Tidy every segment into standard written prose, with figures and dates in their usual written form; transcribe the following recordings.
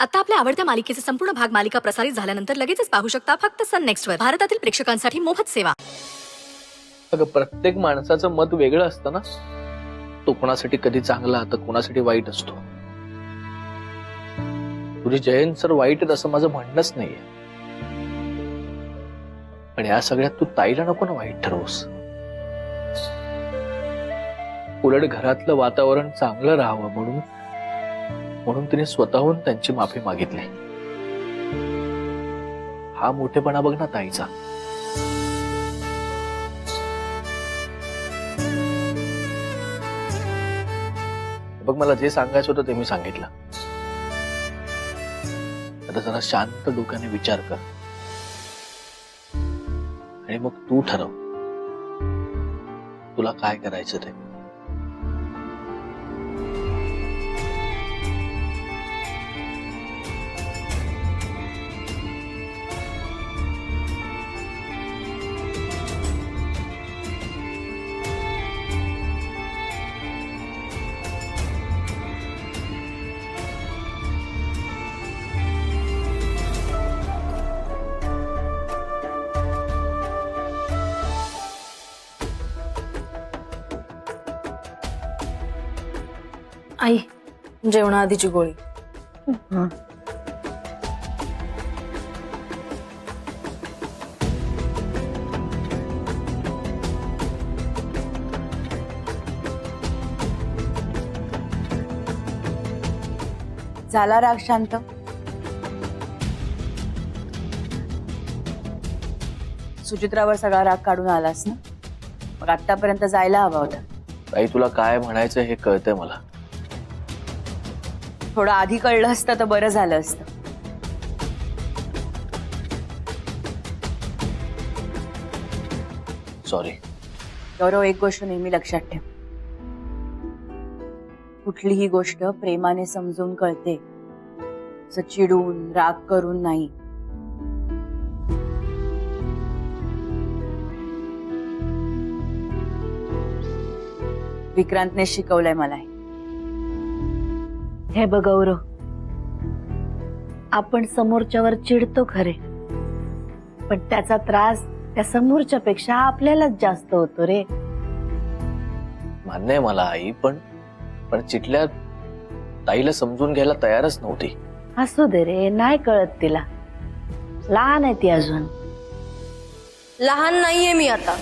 आता आपल्या आवडत्या मालिकेचे संपूर्ण भाग मालिका प्रसारित झाल्यानंतर लगेचच पाहू शकता फक्त सन नेक्स्ट वर. भारतातील प्रेक्षकांसाठी मोफत सेवा. अगं प्रत्येक माणसाचं मत वेगळं असतं ना. तो कोणासाठी कधी चांगला तर कोणासाठी वाईट असतो. तुझी जयंत सर वाईट आहेत असं माझं म्हणणंच नाहीये, पण या सगळ्यात तू ताईला नको ना वाईट ठरवूस. उलट घरातलं वातावरण चांगलं राहावं म्हणून तिने स्वतःहून त्यांची माफी मागितली. हा मोठेपणा बघ ना ताईचा. बघ, मला जे सांगायचं होतं ते मी सांगितलं. आता जरा शांत डोक्याने विचार कर आणि मग तू ठरव तुला काय करायचं ते. आई, जेवणाआधीची गोळी. झाला राग शांत? सुचित्रावर सगळा राग काढून आलास ना? मग आतापर्यंत जायला हवा होता. ताई, तुला काय म्हणायचं हे कळतंय मला. थोडं आधी कळलं असतं तर बरं झालं असतं. सॉरी. गौरव, एक गोष्ट नेहमी लक्षात ठेव. कुठलीही गोष्ट प्रेमाने समजून कळते, चिडून राग करून नाही. विक्रांतने शिकवलंय मला. हे बघ गौरव, आपण समोरच्यावर चिडतो खरे, पण त्याचा त्रास त्या समोरच्या पेक्षा आपल्यालाच जास्त होतो रे. मान्य आहे मला आई, पण चिटल्या ताईला समजून घ्यायला तयारच नव्हती. असू दे रे, नाही कळत तिला, लहान आहे ती अजून. लहान नाहीये मी आता.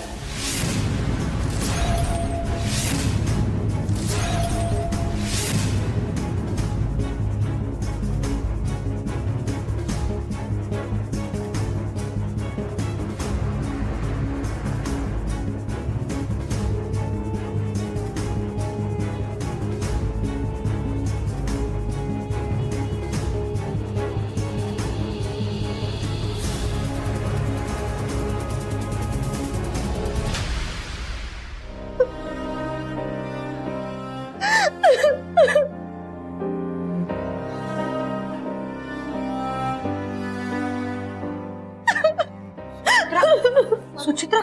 सुचित्रा,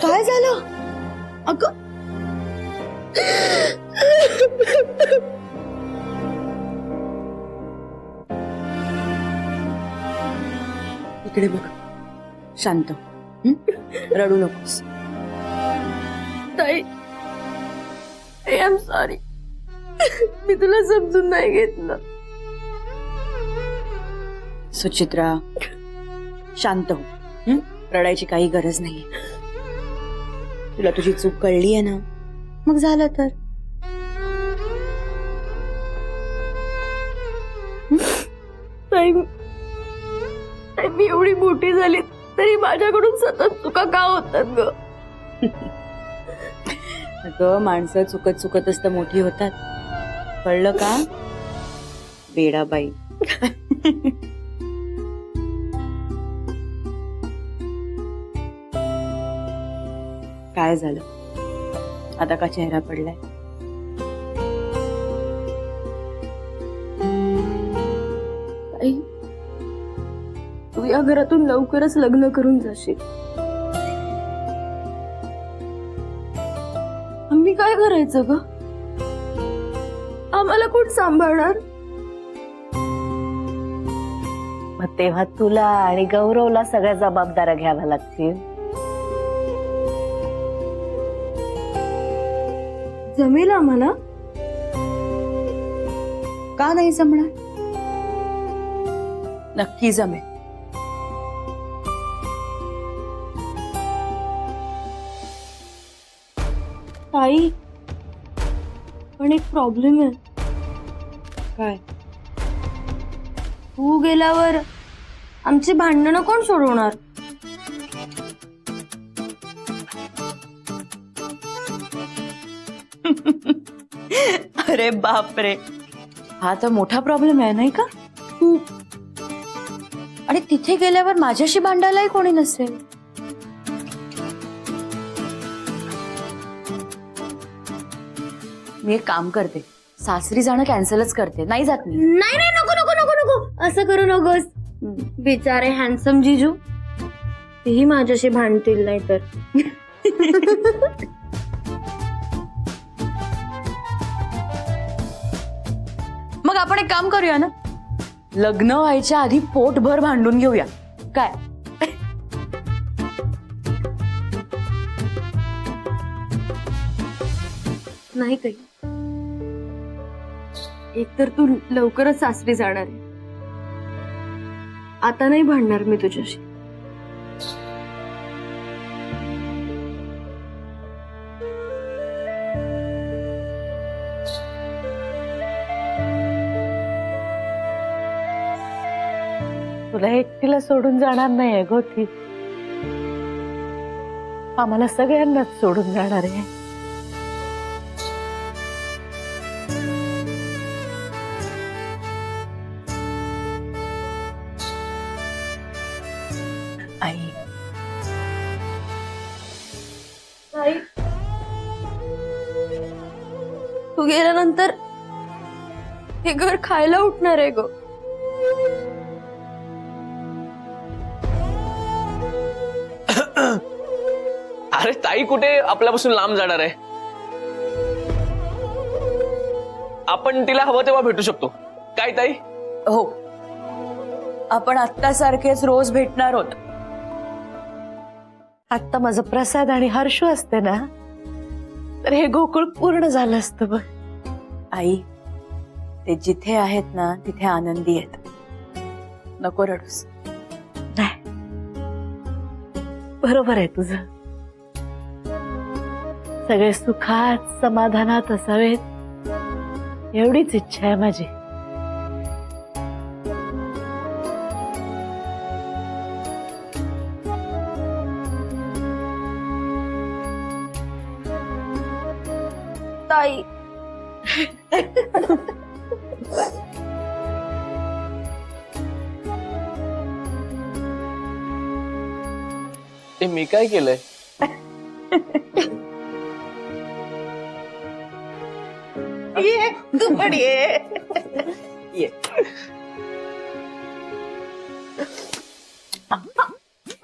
काय झालं अगं? इकडे बघ, शांत. रडू नकोस. ताई, आय एम सॉरी. मी तुला समजून नाही घेतलं. सुचित्रा, शांत हो. रडायची काही गरज नाही. तुला तुझी चूक कळली आहे ना, मग झालं तर. ताई, मी एवढी मोठी झाली तरी माझ्याकडून सतत चुका का होतात ग? अगं, माणसं चुकत चुकतच तर मोठी होतात, कळलं का बेडाबाई? काय झालं आता? का चेहरा पडलाय? ताई, तू या घरातून लवकरच लग्न करून जाशील. आम्ही काय करायचं ग? आम्हाला कोण सांभाळणार? मग तेव्हा तुला आणि गौरवला सगळ्या जबाबदाऱ्या घ्याव्या लागतील. जमेल आम्हाला? का नाही जमणार? नक्की जमेल. ताई, पण एक प्रॉब्लेम आहे. काय? तू गेल्यावर आमची भांडणं कोण सोडवणार? अरे बापरे, हा तर मोठा प्रॉब्लेम आहे नाही का? आणि तिथे गेल्यावर माझ्याशी भांडायलाही कोणी नसेल. मी एक काम करते, सासरी जाणं कॅन्सलच करते, नाही जात मी. नाही नाही, नको नको नको नको, असं करू नकोस. बिचारे हँडसम जिजू, तेही माझ्याशी भांडतील नाही तर. मग आपण एक काम करूया ना, लग्न व्हायच्या आधी पोटभर भांडून घेऊया काय? नाही काही. एकतर तू लवकरच सासरी जाणार आहे. आता नाही भांडणार मी तुझ्याशी. तुला एकटीला सोडून जाणार नाहीये गोथी, आम्हाला सगळ्यांनाच सोडून जाणार आहे. आई, तू गेल्यानंतर हे घर खायला उठणार आहे ग. अरे ताई कुठे आपल्यापासून लांब जाणार आहे? आपण तिला हवं तेव्हा भेटू शकतो. काय ताई? हो, आपण आत्तासारखेच रोज भेटणार आहोत. आता माझं प्रसाद आणि हर्षू असते ना, तर हे गोकुळ पूर्ण झालं असतं बघ. आई, ते जिथे आहेत ना तिथे आनंदी आहेत, नको रडूस. नाही, बरोबर आहे तुझं. सगळे सुखात समाधानात असावेत एवढीच इच्छा आहे माझी. ताई, ते मी काय केलंय? ये तू पण ये. ये.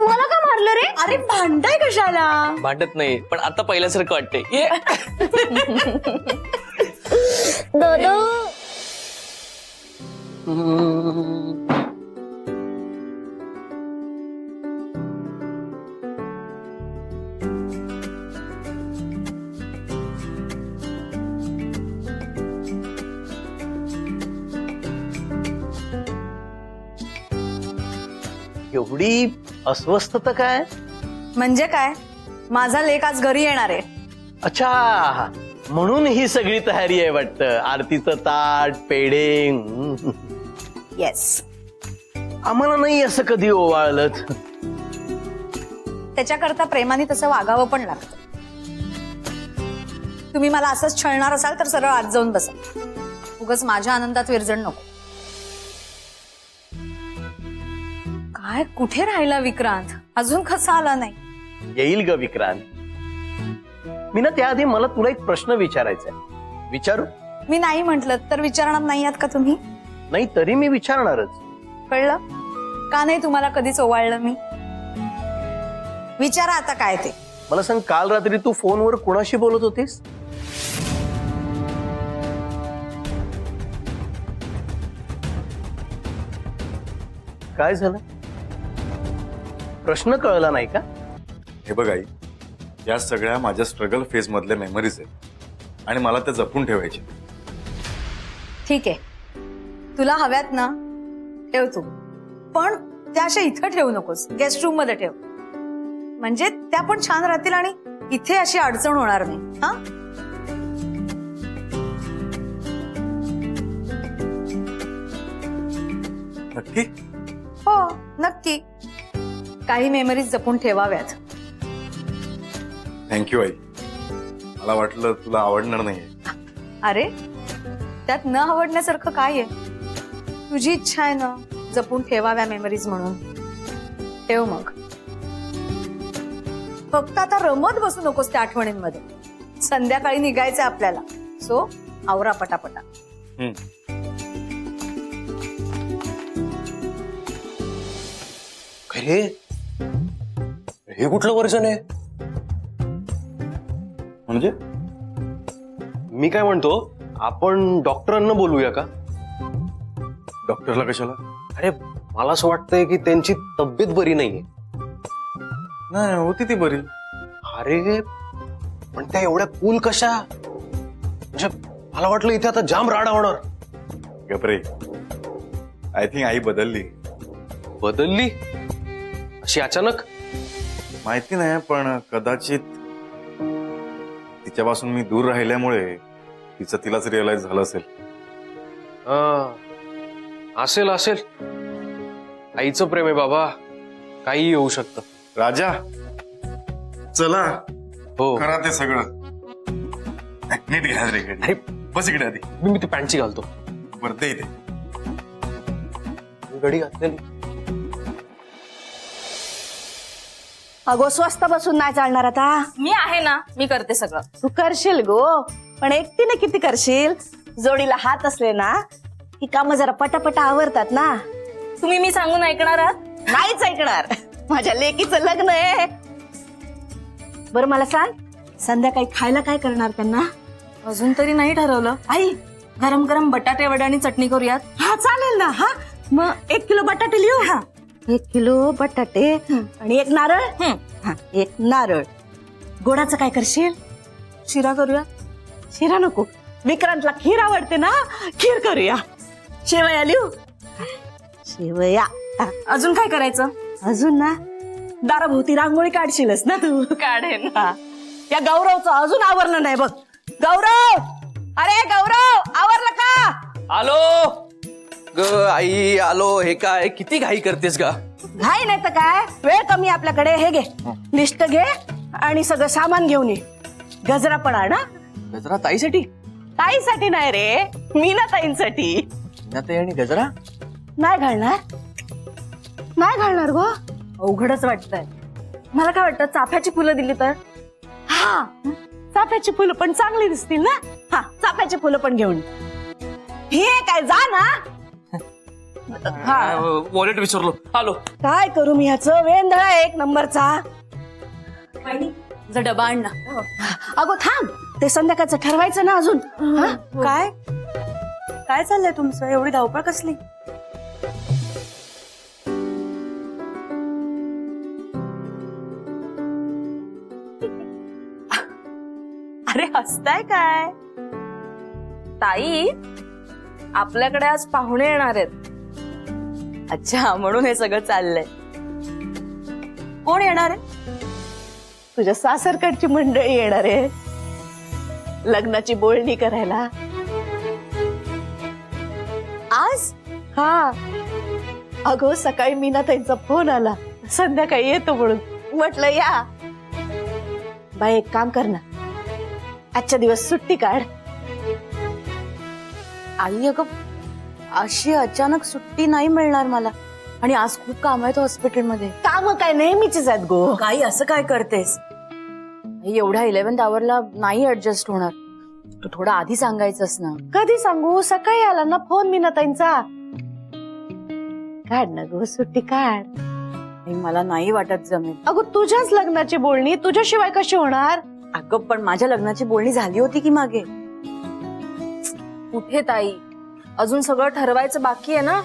मला का मारलं रे? अरे भांडाय कशाला? भांडत नाही, पण आता पहिल्यासारखं वाटतंय. ये. दादा, एवढी अस्वस्थता काय? म्हणजे काय? माझा लेक आज घरी येणार आहे. अच्छा, म्हणून ही सगळी तयारी आहे वाटतं. आरतीचं ताट, पेढे. येस. आम्हाला नाही असं कधी ओवाळलं. त्याच्याकरता प्रेमाने तसं वागावं पण लागतं. तुम्ही मला असंच छळणार असाल तर सरळ आत जाऊन बसा. उगाच माझ्या आनंदात विरजण नको. काय कुठे राहिला विक्रांत? अजून कसा आला नाही? येईल ग विक्रांत. मी ना त्याआधी मला तुला एक प्रश्न विचारायचा आहे. विचारू? मी नाही म्हंटल तर विचारणार नाही आहात का तुम्ही? नाही तरी मी विचारणारच. कळलं? का नाही तुम्हाला कधीच ओवाळलं मी? विचारा आता काय ते. मला सांग, काल रात्री तू फोनवर कोणाशी बोलत होतीस? काय झालं? प्रश्न कळला नाही का? हे बघ आई, या सगळ्या माझ्या स्ट्रगल फेज मधल्या मेमरीज आहेत आणि मला त्या जपून ठेवायचे. ठीक आहे, तुला हव्यात ना ठेव तू, पण त्या अशा इथं ठेवू नकोस, गेस्ट रूम मध्ये ठेव, म्हणजे त्या पण छान राहतील आणि इथे अशी अडचण होणार नाही. हा, नक्की? हो नक्की. काही मेमरीज जपून ठेवाव्यात. थँक्यू आई. मला वाटलं तुला आवडणार नाहीये. अरे त्यात न आवडण्यासारखं काय आहे? तुझी इच्छा आहे ना जपून ठेवाव्या मेमरीज म्हणून, ठेव मग. फक्त आता रमत बसू नकोस त्या आठवणींमध्ये. संध्याकाळी निघायचं आपल्याला, सो आवरा पटापटा. अरे हे कुठलं वर्जन आहे? म्हणजे मी काय म्हणतो, आपण डॉक्टरांना बोलूया का? डॉक्टरला कशाला? अरे मला असं वाटतंय की त्यांची तब्येत बरी नाहीये. नाही, होती ती बरी. अरे पण त्या एवढ्या कूल कशा? म्हणजे मला वाटलं इथे आता जाम राडा होणार. गपरे, आय थिंक आई बदलली. बदलली अशी अचानक? माहिती नाही, पण कदाचित तिच्यापासून मी दूर राहिल्यामुळे तिचं तिलाच रिअलाइज झालं असेल. असेल असेल. आईचं प्रेम आहे बाबा, काही येऊ शकतं. राजा, चला हो, करा ते सगळं. नीट घ्या रे घरी. अरे बस इकडे आधी. मी ती पॅन्टची घालतो. वरते इथे. घडी घातलेली. अगो स्वस्त बसून नाही चालणार आता. मी आहे ना, मी करते सगळं. तू करशील गो, पण एकटीने किती करशील? जोडीला हात असले ना ही कामं जरा पटापटा आवरतात ना. तुम्ही मी सांगून ऐकणार आहात? नाहीच ऐकणार. माझ्या लेकीचं लग्न आहे. बरं मला सांग, संध्याकाळी खायला काय करणार त्यांना? अजून तरी नाही ठरवलं. आई, गरम गरम बटाटे वडे आणि चटणी करूयात. हा चालेल ना. हा मग 1 किलो बटाटे लिहू. हा 1 किलो बटाटे आणि 1 नारळ. हा 1 नारळ. गोडाचं काय करशील? शिरा करूया. शिरा नको, विक्रांतला खीर आवडते ना, खीर करूया. शेवया लिहू. शेवया. अजून काय करायचं? अजून ना दाराभोवती रांगोळी काढशीलच ना तू. काढेन. हा. या गौरवचं अजून आवरलं नाही बघ. गौरव, अरे गौरव, आवरलं का? आलो ग आई, आलो. हे काय किती घाई करतेस का? घाई नाही तर काय, वेळ कमी आपल्याकडे. हे घे लिस्ट घे आणि सगळं सामान घेऊन ये. गजरा पण आण. गजरा ताईसाठी? ताईसाठी नाही रे, मीना ताईंसाठी. ताई आणि गजरा नाही घालणार? नाही घालणार गो. अवघडच वाटतंय. मला काय वाटतं, चाफ्याची फुलं दिली तर? हा, चाफ्याची फुलं पण चांगली दिसतील ना. हा, चाफ्याची फुलं पण घेऊन ये. हे काय, जा ना. हा, वॉलेट विसरलो. आलो. काय करू मी ह्याचं? वेंधळा आहे 1 नंबरचा. जर डबा आण ना. अगो थांब, ते संध्याकाळचं ठरवायचं ना अजून. हा? काय काय चाललंय तुमचं? एवढी धावपळ कसली? अरे हसताय काय? ताई, आपल्याकडे आज पाहुणे येणार आहेत. अच्छा, म्हणून हे सगळं चाललंय. कोण येणार आहे? तुझ्या सासरकडची मंडळी येणार आहे लग्नाची बोलणी करायला. आज? हा, अगो सकाळी मीनाताईंचा फोन आला, संध्याकाळी येतो म्हणून. म्हटलं या. बाई एक काम कर ना, आजच्या दिवस सुट्टी काढ. आई अगं, अशी अचानक सुट्टी नाही मिळणार मला, आणि आज खूप काम आहेत हॉस्पिटलमध्ये. काम काय नेहमीचीच आहेत गो. काही असं काय करतेस? एवढ्या 11th आवरला नाही ऍडजस्ट होणार. तू थोडा आधी सांगायचंस ना. कधी सांगू? सकाळी आला ना फोन मीनाताईंचा. काढ ना गो सुट्टी, काढ. आई, मला नाही वाटत जमेल. अगो तुझ्याच लग्नाची बोलणी तुझ्याशिवाय कशी होणार? अगं पण माझ्या लग्नाची बोलणी झाली होती की मागे. कुठे ताई, अजून सगळं ठरवायचं बाकी आहे ना.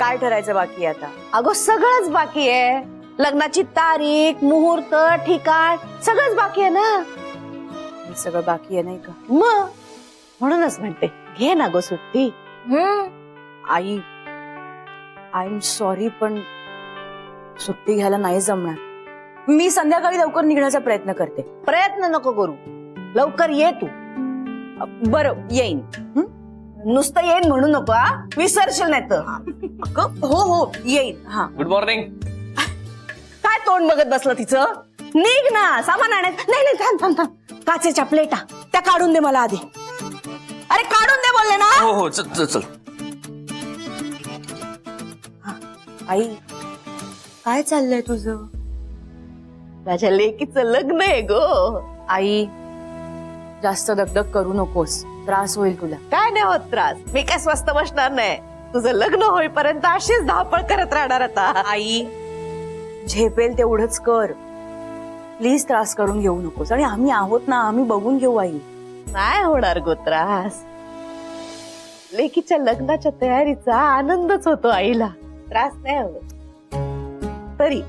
काय ठरायचं बाकी आहे आता? अगो सगळंच बाकी आहे. लग्नाची तारीख, मुहूर्त, ठिकाण सगळंच बाकी आहे ना. हे सगळं बाकी आहे नाही का? मग म्हणूनच म्हणते घे ना गो सुट्टी. आई, आय एम सॉरी, पण सुट्टी घ्यायला नाही जमणार. मी संध्याकाळी लवकर निघण्याचा प्रयत्न करते. प्रयत्न नको करू, लवकर ये तू. बरं, येईन. नुसतं येईन म्हणू नको हा, विसरशील नाही तर. हो हो येईन. हा, गुड मॉर्निंग. काय तोंड बघत बसलं तिचं? निघ ना, सामान आणायचं. नाही नाही, थांब थांब थांब. काचेच्या प्लेटा त्या काढून दे मला आधी. अरे काढून दे बोलले ना. हो हो, चल चल चल. आई काय चाललंय तुझं? माझ्या लेकीचं लग्न आहे गो. आई जास्त दगदग करू नकोस, त्रास होईल तुला. काय नाही होत त्रास, मी काय स्वस्त बसणार नाही. तुझं लग्न होईपर्यंत अशीच धावपळ करत राहणार आता. आई झेपेल तेवढंच कर, प्लीज त्रास करून घेऊ नकोस. आणि आम्ही आहोत ना, आम्ही बघून घेऊ. आई नाही होणार गो त्रास. लेकीच्या लग्नाच्या तयारीचा आनंदच होतो आईला, त्रास नाही होत. तरी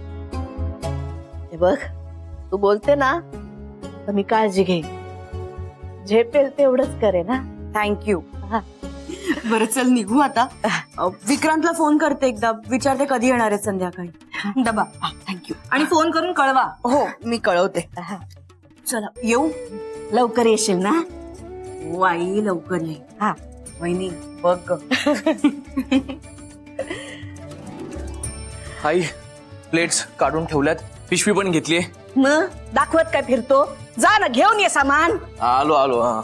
हे बघ, तू बोलते ना तर मी काळजी घे. झेपेल तेवढंच करे ना. थँक्यू. बरं चल निघू आता. विक्रांतला फोन करते एकदा, विचारते कधी येणार आहे संध्याकाळी. डबा. थँक्यू. आणि फोन करून कळवा. हो मी कळवते. चला येऊ. लवकर येशील ना. हो आई लवकर ये. हा वहिनी बघ. आई प्लेट्स काढून ठेवल्यात, पिशवी पण घेतलीये. मग दाखवत काय फिरतो? जा ना घेऊन ये सामान. आलो आलो. हा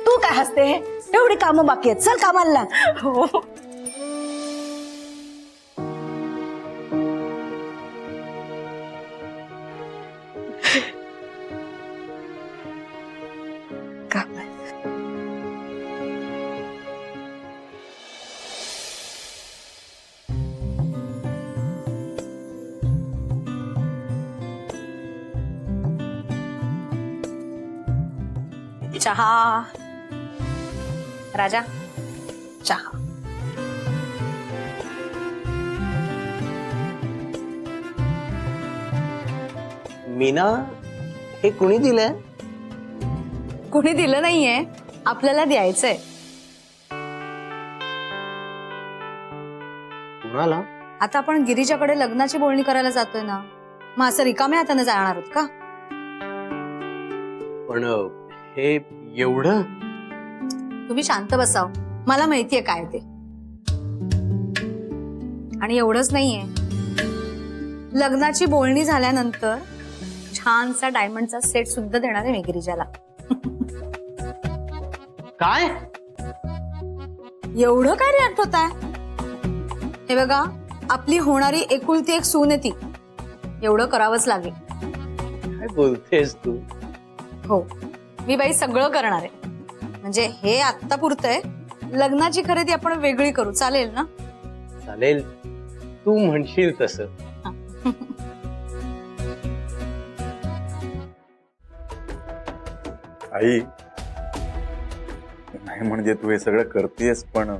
तू काय हसते? एवढी कामं बाकी आहेत, चल कामाला लाग. हो चहा. राजा चहा. मीना, हे कुणी दिलंय? कुणी दिलं नाहीये, आपल्याला द्यायचंय. कुणाला? आता आपण गिरीजाकडे लग्नाची बोलणी करायला जातोय ना, मग असं रिकाम्या हाताने जाणार आहोत का? पण हे एवढं? तुम्ही शांत बसाव, मला माहितीये काय ते. आणि एवढंच नाहीये, लग्नाची बोलणी झाल्यानंतर छानसा डायमंडचा सेट सुद्धा देणार आहे मी गिरिजाला. काय? एवढं काय रिॲक्ट होत आहे? हे बघा, आपली होणारी एकुलती एक सून आहे ती, एवढं करावंच लागेल. काय बोलतेस तू? हो, मी बाई सगळं करणार आहे. म्हणजे हे आत्ता पुरतं आहे, लग्नाची खरेदी आपण वेगळी करू, चालेल ना? चालेल, तू म्हणशील तसं. आई नाही म्हणजे तू हे सगळं करतेस, पण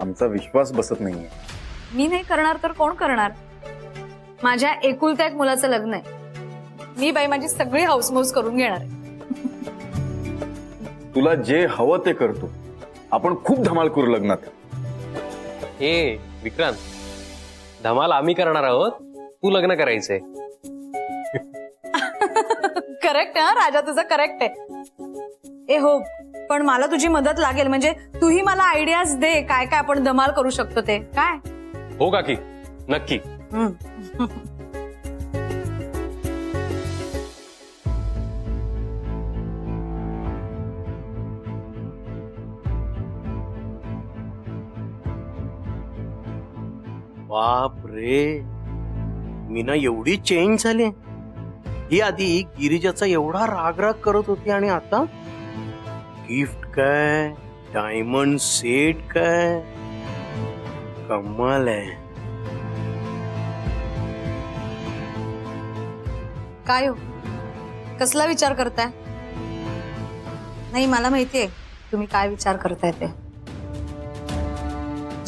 आमचा विश्वास बसत नाहीये. मी नाही करणार तर कोण करणार? माझ्या एकुलत्या एक मुलाचं लग्न आहे, मी बाई माझी सगळी हाऊसमौस करून घेणार आहे. तुला जे हवं ते करतो, आपण खूप धमाल करू लग्नात. ए विक्रांत, धमाल आम्ही करणार आहोत, तू लग्न करायचंय. करेक्ट हा राजा, तुझं करेक्ट आहे. ए हो, पण मला तुझी मदत लागेल. म्हणजे तूही मला आयडियाज दे, काय काय आपण धमाल करू शकतो ते. काय? हो काकी, नक्की. बाप रे, मीना एवढी चेंज झाली. ही आधी गिरिजाचा एवढा रागराग करत होती आणि आता गिफ्ट काय, डायमंड सेट काय, कमाल आहे. काय हो, कसला विचार करताय? नाही, मला माहितीये तुम्ही काय विचार करताय ते.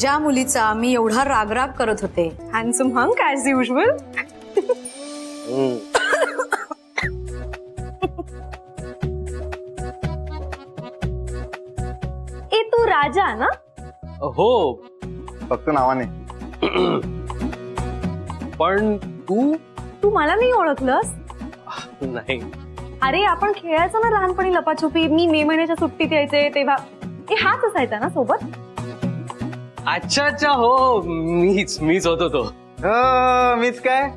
ज्या मुलीचा मी एवढा रागराग करत होते, हँडसम हंक ॲज युजल, ए तू राजा ना? हो, फक्त नावाने. पण तू तू मला नाही ओळखलंस? नाही. अरे आपण खेळायचो ना लहानपणी लपाछुपी. मी मे महिन्याच्या सुट्टीत यायचे तेव्हा. हाच असायचा ना सोबत? अच्छा अच्छा, हो, मीच होतो तो. मीच काय,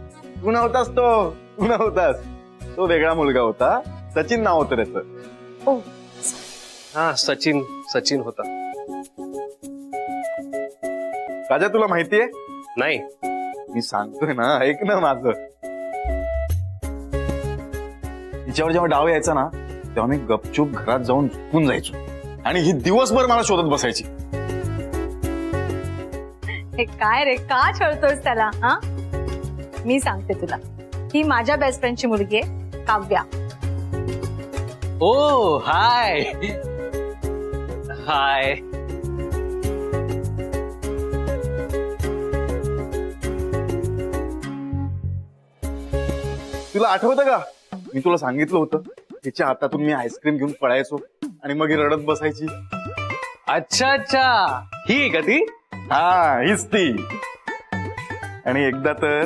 तू नव्हतास तू नव्हतास. तो वेगळा मुलगा होता, सचिन नाव होतं त्याचं. हा, सचिन होता. राजा तुला माहितीये? नाही. मी सांगतोय ना, ऐक ना माझं. तिच्यावर जेव्हा डाव यायचा ना, तेव्हा मी गपचूप घरात जाऊन झोपून जायचो आणि ही दिवसभर मला शोधत बसायची. हे काय रे, का छळतोयस त्याला? हा, मी सांगते तुला, ही माझ्या बेस्ट फ्रेंडची मुलगी आहे, काव्या. ओ हाय हाय. तुला आठवतं का, मी तुला सांगितलं होतं तिच्या हातातून मी आईस्क्रीम घेऊन पळायचो आणि मग ही रडत बसायची. अच्छा अच्छा, ही आहे का ती? हा, हीच ती. आणि एकदा तर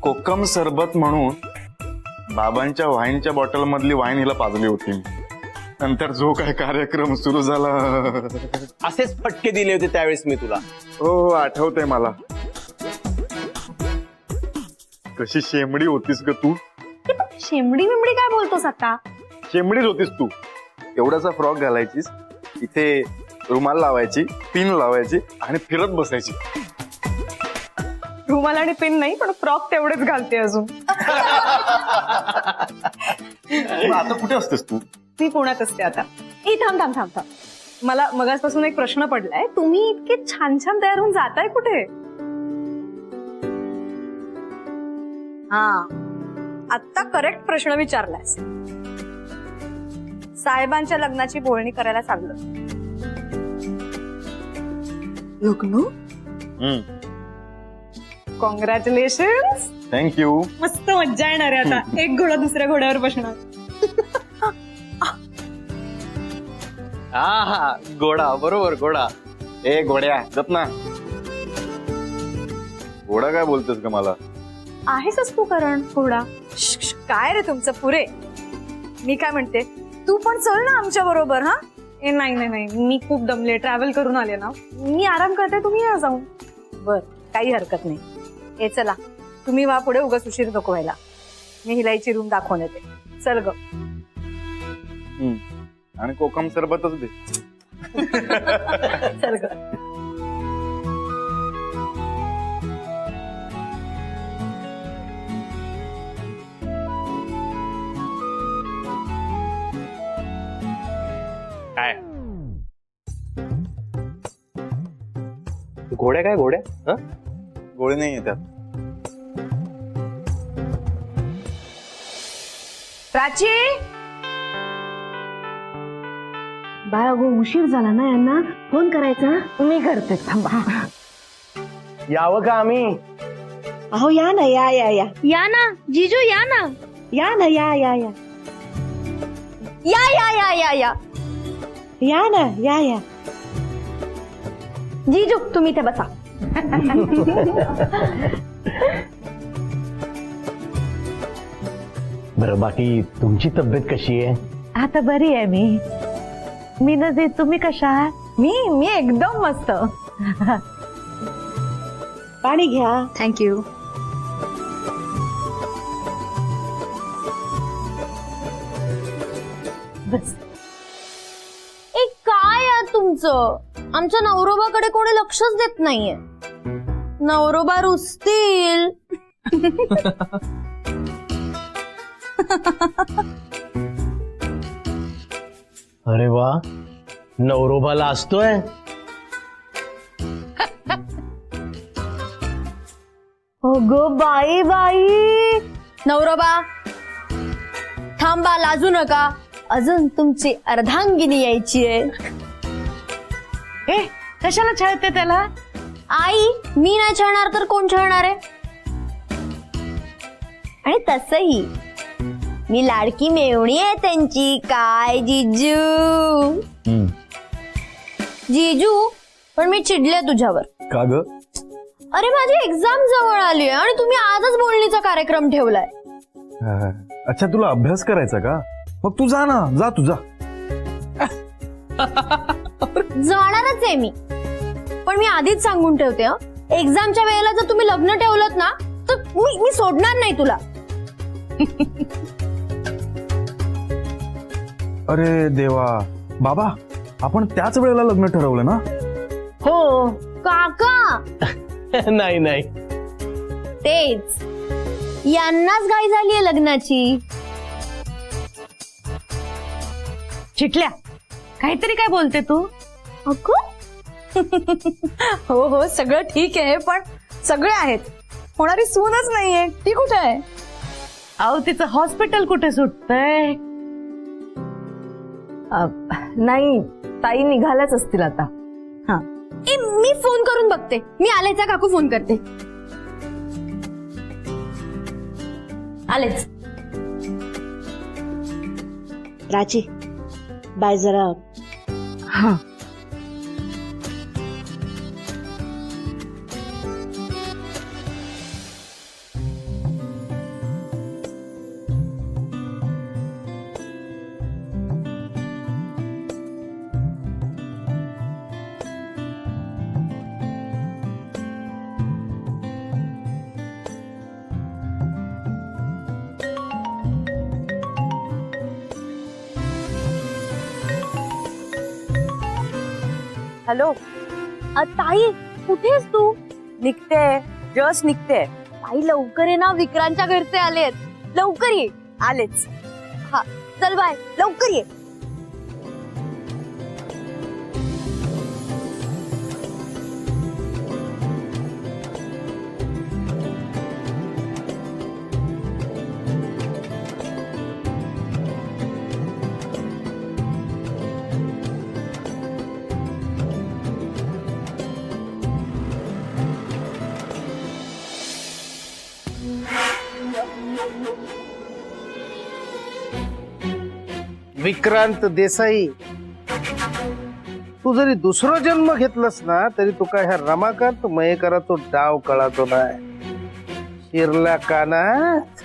कोकम सरबत म्हणून बाबांच्या वाईनच्या बॉटल मधली वाईन हिला पाजली होती. नंतर जो काय कार्यक्रम सुरू झाला. असेच फटके दिले होते त्यावेळेस मी तुला. हो, आठवतंय मला. कशी शेमडी होतीस ग तू. शेमडी बिमडी काय बोलतोस आता? शेमडीच होतीस तू. एवढासा फ्रॉक घालायचीस, इथे रुमाल लावायची, पिन लावायची आणि फिरत बसायची. रुमाल आणि पिन नाही, पण फ्रॉक तेवढेच घालते अजून. मग आता कुठे असतेस तू? मी पुण्यात असते आता. थांब थांब थांब थांब. मला मगासपासून एक प्रश्न पडलाय. तुम्ही इतके छान छान तयार होऊन जाताय कुठे? हा, आत्ता करेक्ट प्रश्न विचारलास. साहेबांच्या लग्नाची बोलणी करायला चाललो. लग्न? कॉंग्रॅच्युलेशन. थँक्यू. मस्त मज्जा येणार आहे आता. एक घोडा दुसऱ्या घोड्यावर बसणार. हा, घोडा, बरोबर, घोडा. ए घोड्या, गप ना. घोडा काय बोलतेस का मला? आहेसच तू करण घोडा. काय रे तुमचं पुरे. मी काय म्हणते, तू पण चल ना आमच्या बरोबर. हा, नाही नाही नाही, मी खूप दमले. ट्रॅव्हल करून आले ना. मी आराम करते, तुम्ही या जाऊन. बर, काही हरकत नाही. हे चला, तुम्ही वा पुढे, उगाच उशीर नको व्हायला. मी हिला हिची रूम दाखवून येते. चल ग. आणि कोकम सरबतच दे. चल ग. काय घोड्या? काय घोड्या? हा, गोळी नाही येतात. प्राची, बाळा गो, उशीर झाला ना. यांना फोन करायचा. मी करते, थांबा. यावं का आम्ही? अहो या ना, या या या या ना जीजू, या ना. या ना, या या या या या या या या या ना, या या. जीजू तुम्ही इथे बसा. बरं, बाकी तुमची तब्येत कशी आहे? आता बरी आहे मी. मी नदी, तुम्ही कशा आहात? मी एकदम मस्त. पाणी घ्या. थँक्यू. बस. एक काय आहे तुमचं? आमच्या नवरोबाकडे कोणी लक्षच देत नाहीये. नवरोबा रुसतील. अरे वा, नवरोबाला असतोय. अगं बाई बाई. नवरोबा थांबा, लाजू नका. अजून तुमची अर्धांगिनी यायची आहे. ए, कशाला छळते त्याला? आई मी नाही छळणार तर कोण छळणार आहे? आणि तसही मी लाडकी मेवणी आहे त्यांची. काय जिजू? जीजू पण मी चिडले तुझ्यावर. का ग? अरे माझी एक्झाम जवळ आली आहे आणि तुम्ही आजच बोलणीचा कार्यक्रम ठेवलाय. अच्छा, तुला अभ्यास करायचा का? मग तू जा ना, जा तुझा. जाणारच आहे मी, पण मी आधीच सांगून ठेवते एक्झामच्या वेळेला जर तुम्ही लग्न ठेवलं ना तर मी सोडणार नाही तुला. अरे देवा, बाबा आपण त्याच वेळेला लग्न ठरवलं ना? हो. काका नाही नाही, तेच यांनाच घाई झालीये लग्नाची. चिटल्या, काहीतरी काय बोलते तू? हो हो सगळं ठीक आहे, पण सगळे आहेत, होणारी सूनच नाहीये. ती कुठे आहे? अहो तिचं हॉस्पिटल कुठे सुटतंय? नाही, ताई निघाल्याच असतील आता. मी फोन करून बघते. मी आलेचा काकू फोन करते. आलेच. राजी बाय जरा. हा हॅलो, ताई कुठेस तू? निघते, जस्ट निघते. ताई लवकर ये ना, विक्रांतच्या घरचे आलेत. लवकर ये. आलेच. हा चल बाय, लवकर ये. विक्रांत देसाई, तू जरी दुसरा जन्म घेतलास ना तरी तुका ह्या रमाकांत मयेकराचो डाव कळाचो नाही. शिरला कानात.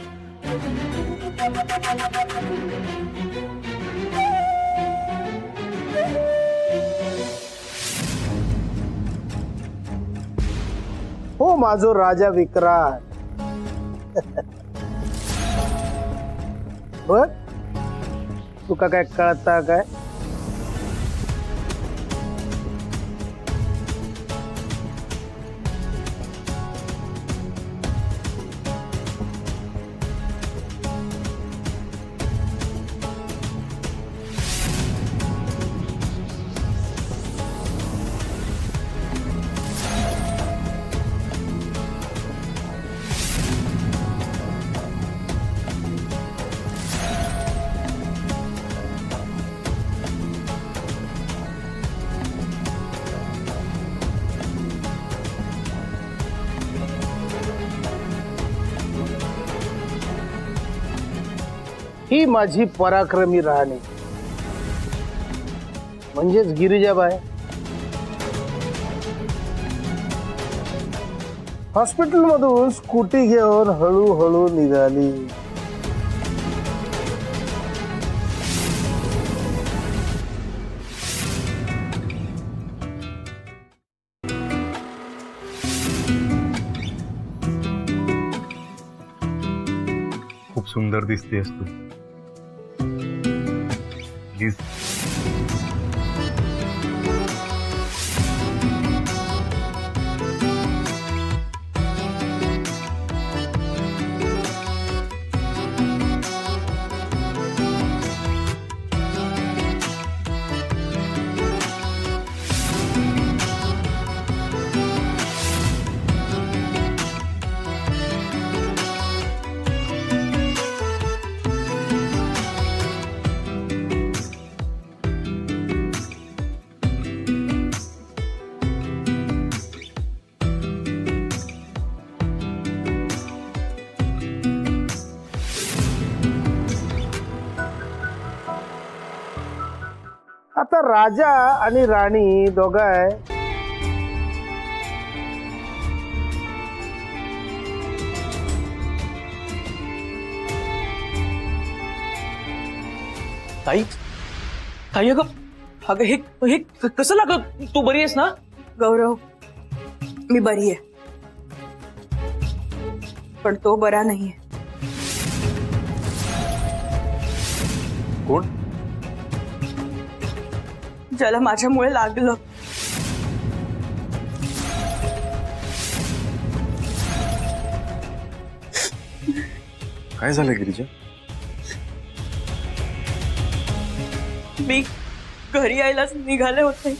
हो माझो राजा विक्रांत. बघ तुका काय कळता काय? ही माझी पराक्रमी राहणी म्हणजेच गिरिजाबाई. हॉस्पिटल मधून स्कूटी घेऊन हळूहळू निघाली. खूप सुंदर दिसतेस तू. प्लीज आता राजा आणि राणी दोघं आहे. ताई ताई अगं अगं हे कसं लागलं? तू बरी आहेस ना? गौरव, मी बरी आहे, पण तो बरा नाहीये. कोण? ज्याला माझ्यामुळे लागलं. काय झालं गिरिजा? मी घरी यायलाच निघाले होते,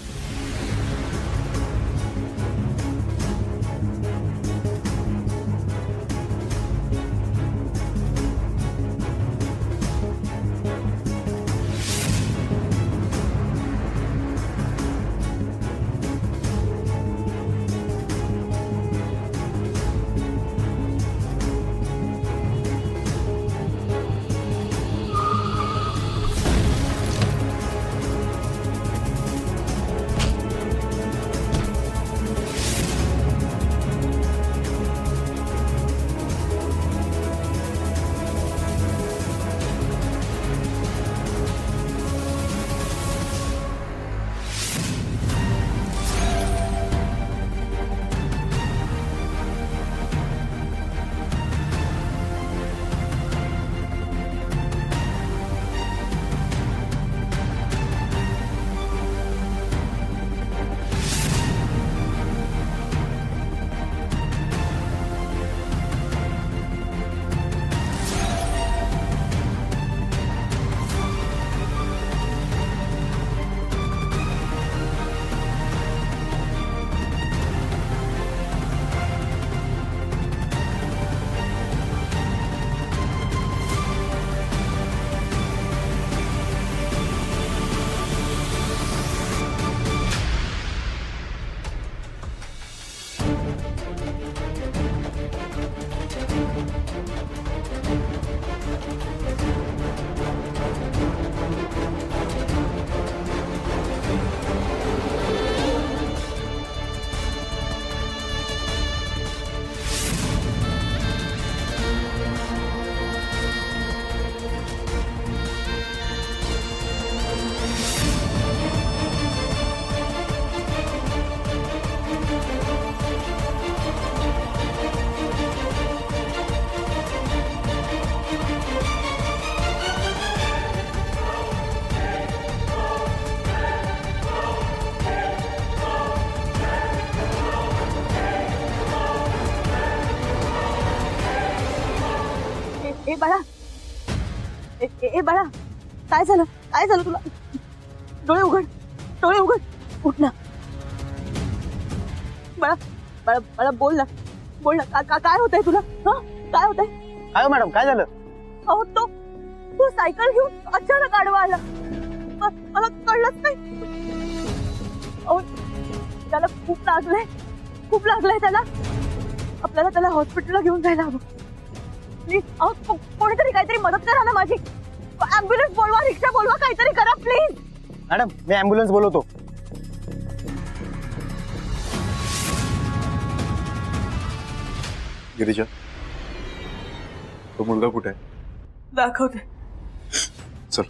ए बाळा, ए बाळा, काय झालं? काय झालं तुला? डोळे उघड, डोळे उघड, उठ ना बाळा, बाळा, बाळा, बोल ना, बोल ना, काय होतंय तुला? काय होतंय? काय मॅडम, काय झालं? अहो तो सायकल घेऊन अचानक आडवा आला, मला कळलंच नाही. अहो त्याला खूप लागलंय त्याला. आपल्याला त्याला हॉस्पिटलला घेऊन जायला हवं. प्लीज, अहो कोणीतरी काहीतरी मदत करा ना माझी. ऍम्ब्युलन्स बोलवा, रिक्षा बोलवा, काहीतरी करा प्लीज. मॅडम, मी ऍम्ब्युलन्स बोलवतो. गिरिजा, तो मुलगा कुठे आहे? दाखवते. चल.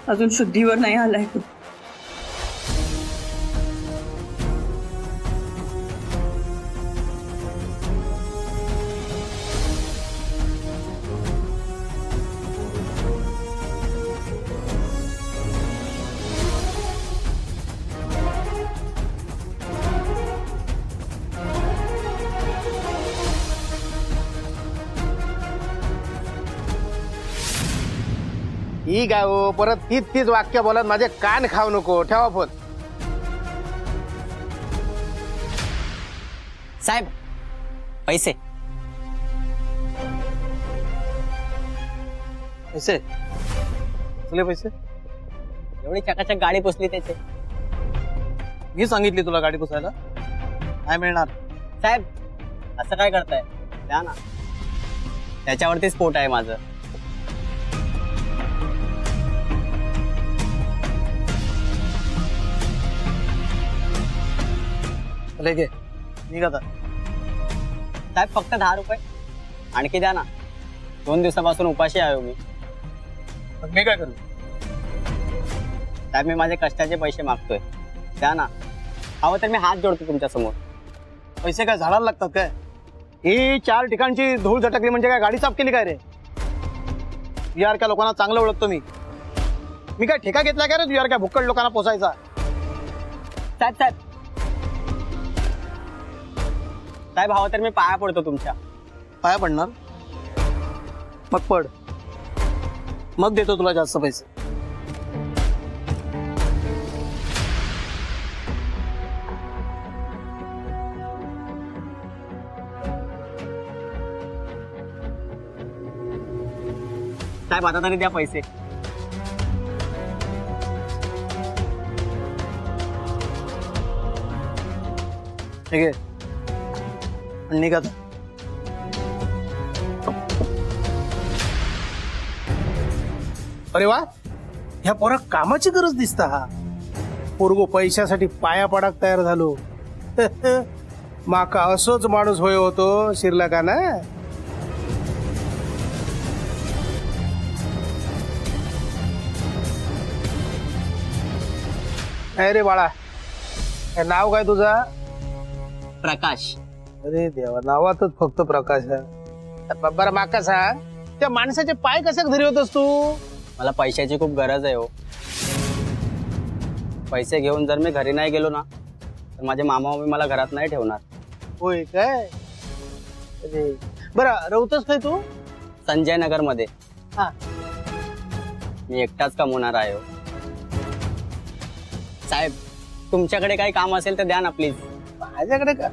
अजून शुद्धीवर नाही आलाय तो. ठीक आहे हो, परत तीच वाक्य बोलत माझे कान खाऊ नको. ठेवा फोन. साहेब पैसे पैसे तुले पैसे एवढी चकाचक गाडी पुसली त्याचे. मी सांगितली तुला गाडी पुसायला, काय मिळणार? साहेब असं काय करताय, द्या ना. त्याच्यावरतीच पोट आहे माझं. चले घे निघ आता. साहेब फक्त 10 रुपये आणखी द्या ना. 2 दिवसापासून उपाशी आहे हो मी. मग मी काय करू? साहेब मी माझे कष्टाचे पैसे मागतोय, द्या ना. हवं तर मी हात जोडतो तुमच्या समोर. पैसे काय झाडाला लागतात काय? ही 4 ठिकाणची धूळ झटकली म्हणजे काय गाडी साफ केली काय रे? यार काय लोकांना चांगलं ओळखतो मी. मी काय ठेका घेतला काय रे तू यार काय भुक्कड लोकांना पोसायचा? साहेब साहेब साहेब हवं तर मी पाया पडतो तुमच्या. पाया पडणार? मग पड, मग देतो तुला जास्त पैसे. साहेब आता तरी द्या पैसे. ठीक आहे आणि निघ आता. अरे वा, ह्या पोरा कामाची गरज दिसता. हा पोरगो पैशासाठी पाया पडाक तयार झालो. माका असोच माणूस होय होतो शिरला का ना. अरे बाळा, हे नाव काय तुझा? प्रकाश. अरे देवा, नावातच फक्त प्रकाश आहे. बरं माका सांग, त्या माणसाचे पाय कसे धरी होतस तू? मला पैशाची खूप गरज आहे हो. पैसे घेऊन जर मी घरी नाही गेलो ना तर माझे मामा मामी मला घरात नाही ठेवणार. होय काय? अरे बरं, रवतस काय तू? संजय नगर मध्ये. हा. मी एकटाच कमवणार आहे हो. साहेब तुमच्याकडे काही काम असेल तर द्या ना प्लीज. माझ्याकडे का?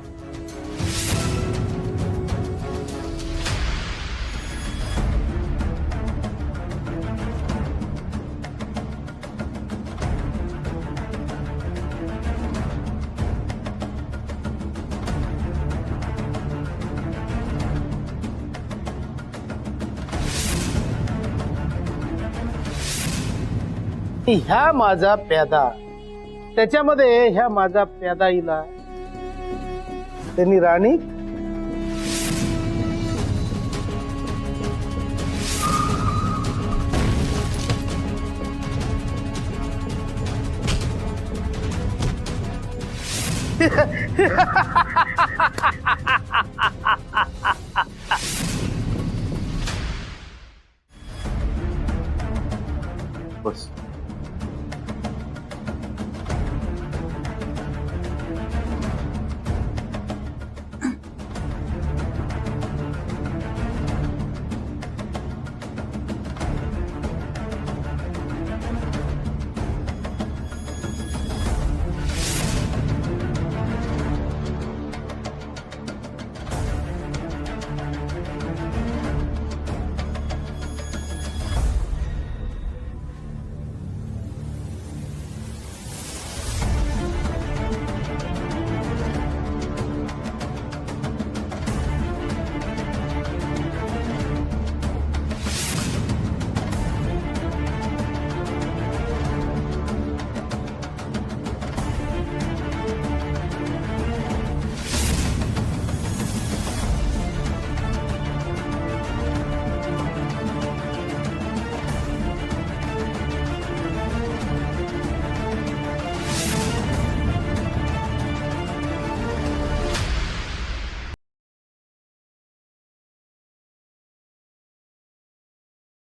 ह्या माझा प्यादा, त्याच्यामध्ये ह्या माझा प्यादा इला त्यांनी राणी